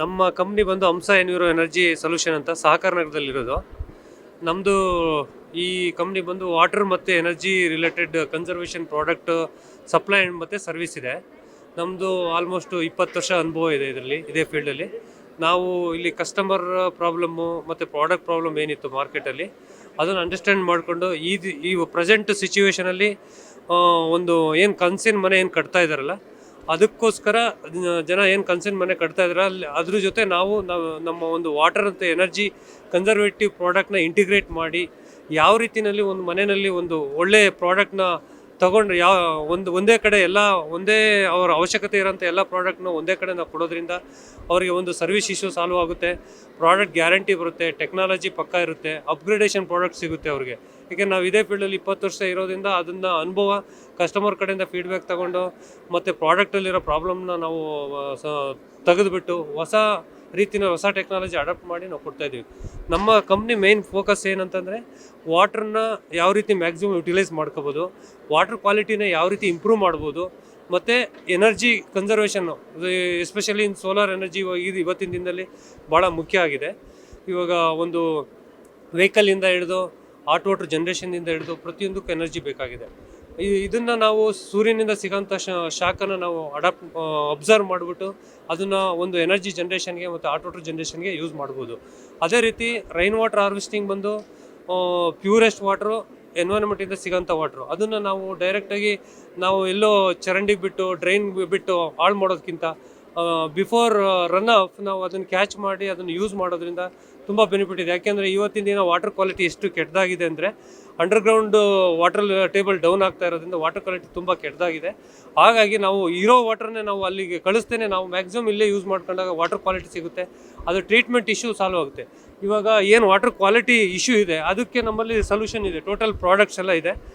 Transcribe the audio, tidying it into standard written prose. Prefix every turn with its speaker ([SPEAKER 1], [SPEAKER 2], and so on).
[SPEAKER 1] ನಮ್ಮ ಕಂಪ್ನಿ ಬಂದು ಹಂಸ ಎನ್ವಿರೋ energy solution ಅಂತ ಸಹಕಾರನಗರದಲ್ಲಿರೋದು. ನಮ್ಮದು ಈ ಕಂಪ್ನಿ ಬಂದು ವಾಟರ್ ಮತ್ತು energy related conservation product supply ಮತ್ತು ಸರ್ವಿಸ್ ಇದೆ. ನಮ್ಮದು ಆಲ್ಮೋಸ್ಟ್ 20 ವರ್ಷ ಅನುಭವ ಇದೆ ಇದರಲ್ಲಿ, ಇದೇ ಫೀಲ್ಡಲ್ಲಿ. ನಾವು ಇಲ್ಲಿ ಕಸ್ಟಮರ್ ಪ್ರಾಬ್ಲಮ್ಮು ಮತ್ತು ಪ್ರಾಡಕ್ಟ್ ಪ್ರಾಬ್ಲಮ್ ಏನಿತ್ತು ಮಾರ್ಕೆಟಲ್ಲಿ, ಅದನ್ನು ಅಂಡರ್ಸ್ಟ್ಯಾಂಡ್ ಮಾಡಿಕೊಂಡು ಈ ಪ್ರೆಸೆಂಟ್ ಸಿಚುವೇಷನಲ್ಲಿ ಒಂದು ಏನು ಕನಸಿನ ಮನೆ ಏನು ಕಟ್ತಾ ಇದ್ದಾರಲ್ಲ, ಅದಕ್ಕೋಸ್ಕರ ಜನ ಏನು ಕನಸಿನ ಮನೆ ಕಟ್ತಾ ಇದ್ದಾರೆ ಅದ್ರ ಜೊತೆ ನಾವು ನಮ್ಮ ಒಂದು ವಾಟರ್ ಮತ್ತು ಎನರ್ಜಿ ಕನ್ಸರ್ವೇಟಿವ್ ಪ್ರಾಡಕ್ಟ್ನ ಇಂಟಿಗ್ರೇಟ್ ಮಾಡಿ ಯಾವ ರೀತಿಯಲ್ಲಿ ಒಂದು ಮನೆಯಲ್ಲಿ ಒಂದು ಒಳ್ಳೆಯ ಪ್ರಾಡಕ್ಟ್ನ ತಗೊಂಡ್ರೆ ಒಂದೇ ಕಡೆ ಒಂದೇ ಅವರ ಅವಶ್ಯಕತೆ ಇರೋಂಥ ಎಲ್ಲ ಪ್ರಾಡಕ್ಟ್ನ ಒಂದೇ ಕಡೆ ನಾವು ಕೊಡೋದ್ರಿಂದ ಅವರಿಗೆ ಒಂದು ಸರ್ವಿಸ್ ಇಶ್ಯೂ ಸಾಲ್ವ್ ಆಗುತ್ತೆ, ಪ್ರಾಡಕ್ಟ್ ಗ್ಯಾರಂಟಿ ಬರುತ್ತೆ, ಟೆಕ್ನಾಲಜಿ ಪಕ್ಕ ಇರುತ್ತೆ, ಅಪ್ಗ್ರೇಡೇಷನ್ ಪ್ರಾಡಕ್ಟ್ ಸಿಗುತ್ತೆ ಅವ್ರಿಗೆ. ಈಗ ನಾವು ಇದೇ ಫೀಲ್ಡಲ್ಲಿ 20 ವರ್ಷ ಇರೋದ್ರಿಂದ ಅದನ್ನು ಅನುಭವ, ಕಸ್ಟಮರ್ ಕಡೆಯಿಂದ ಫೀಡ್ಬ್ಯಾಕ್ ತಗೊಂಡು ಮತ್ತು ಪ್ರಾಡಕ್ಟಲ್ಲಿರೋ ಪ್ರಾಬ್ಲಮ್ನ ನಾವು ತೆಗೆದುಬಿಟ್ಟು ಹೊಸ ಟೆಕ್ನಾಲಜಿ ಅಡಾಪ್ಟ್ ಮಾಡಿ ನಾವು ಕೊಡ್ತಾಯಿದ್ದೀವಿ. ನಮ್ಮ ಕಂಪ್ನಿ ಮೇನ್ ಫೋಕಸ್ ಏನಂತಂದರೆ ವಾಟ್ರನ್ನ ಯಾವ ರೀತಿ ಮ್ಯಾಕ್ಸಿಮಮ್ ಯುಟಿಲೈಸ್ ಮಾಡ್ಕೋಬೋದು, ವಾಟರ್ ಕ್ವಾಲಿಟಿನ ಯಾವ ರೀತಿ ಇಂಪ್ರೂವ್ ಮಾಡ್ಬೋದು, ಮತ್ತು ಎನರ್ಜಿ ಕನ್ಸರ್ವೇಷನ್ನು ಎಸ್ಪೆಷಲಿ ಇನ್ ಸೋಲಾರ್ ಎನರ್ಜಿ ಇವತ್ತಿನ ದಿನದಲ್ಲಿ ಭಾಳ ಮುಖ್ಯ ಆಗಿದೆ. ಇವಾಗ ಒಂದು ವೆಹಿಕಲಿಂದ ಹಿಡಿದು ಹಾಟ್ ವಾಟರ್ ಜನ್ರೇಷನ್ನಿಂದ ಹಿಡಿದು ಪ್ರತಿಯೊಂದಕ್ಕೂ ಎನರ್ಜಿ ಬೇಕಾಗಿದೆ. ಇದನ್ನು ನಾವು ಸೂರ್ಯನಿಂದ ಸಿಗೋಂಥ ಶಾಖನ ನಾವು ಅಬ್ಸರ್ವ್ ಮಾಡಿಬಿಟ್ಟು ಅದನ್ನು ಒಂದು ಎನರ್ಜಿ ಜನ್ರೇಷನ್ಗೆ ಮತ್ತು ಹಾಟ್ ವಾಟರ್ ಜನ್ರೇಷನ್ಗೆ ಯೂಸ್ ಮಾಡ್ಬೋದು. ಅದೇ ರೀತಿ ರೈನ್ ವಾಟರ್ ಹಾರ್ವೆಸ್ಟಿಂಗ್ ಬಂದು ಪ್ಯೂರೆಸ್ಟ್ ವಾಟ್ರು, ಎನ್ವೈರನ್ಮೆಂಟಿಂದ ಸಿಗೋಂಥ ವಾಟ್ರು, ಅದನ್ನು ನಾವು ಡೈರೆಕ್ಟಾಗಿ ನಾವು ಎಲ್ಲೋ ಚರಂಡಿ ಬಿಟ್ಟು ಡ್ರೈನ್ ಬಿಟ್ಟು ಹಾಳು ಮಾಡೋದಕ್ಕಿಂತ ಬಿಫೋರ್ ರನ್ ಆಫ್ ನಾವು ಅದನ್ನು ಕ್ಯಾಚ್ ಮಾಡಿ ಅದನ್ನು ಯೂಸ್ ಮಾಡೋದ್ರಿಂದ ತುಂಬ ಬೆನಿಫಿಟ್ ಇದೆ. ಯಾಕೆಂದರೆ ಇವತ್ತಿನ ದಿನ ವಾಟರ್ ಕ್ವಾಲಿಟಿ ಎಷ್ಟು ಕೆಟ್ಟದಾಗಿದೆ ಅಂದರೆ ಅಂಡರ್ಗ್ರೌಂಡ್ ವಾಟರ್ ಟೇಬಲ್ ಡೌನ್ ಆಗ್ತಾ ಇರೋದ್ರಿಂದ ವಾಟರ್ ಕ್ವಾಲಿಟಿ ತುಂಬ ಕೆಟ್ಟದಾಗಿದೆ. ಹಾಗಾಗಿ ನಾವು ಇರೋ ವಾಟರ್ನೇ ನಾವು ಅಲ್ಲಿಗೆ ಕಳಿಸ್ತೇನೆ, ನಾವು ಮ್ಯಾಕ್ಸಿಮಮ್ ಇಲ್ಲೇ ಯೂಸ್ ಮಾಡ್ಕೊಂಡಾಗ ವಾಟರ್ ಕ್ವಾಲಿಟಿ ಸಿಗುತ್ತೆ, ಅದು ಟ್ರೀಟ್ಮೆಂಟ್ ಇಶ್ಯೂ ಸಾಲ್ವ್ ಆಗುತ್ತೆ. ಇವಾಗ ಏನು ವಾಟರ್ ಕ್ವಾಲಿಟಿ ಇಶ್ಯೂ ಇದೆ ಅದಕ್ಕೆ ನಮ್ಮಲ್ಲಿ ಸೊಲ್ಯೂಷನ್ ಇದೆ, ಟೋಟಲ್ ಪ್ರಾಡಕ್ಟ್ಸ್ ಎಲ್ಲ ಇದೆ.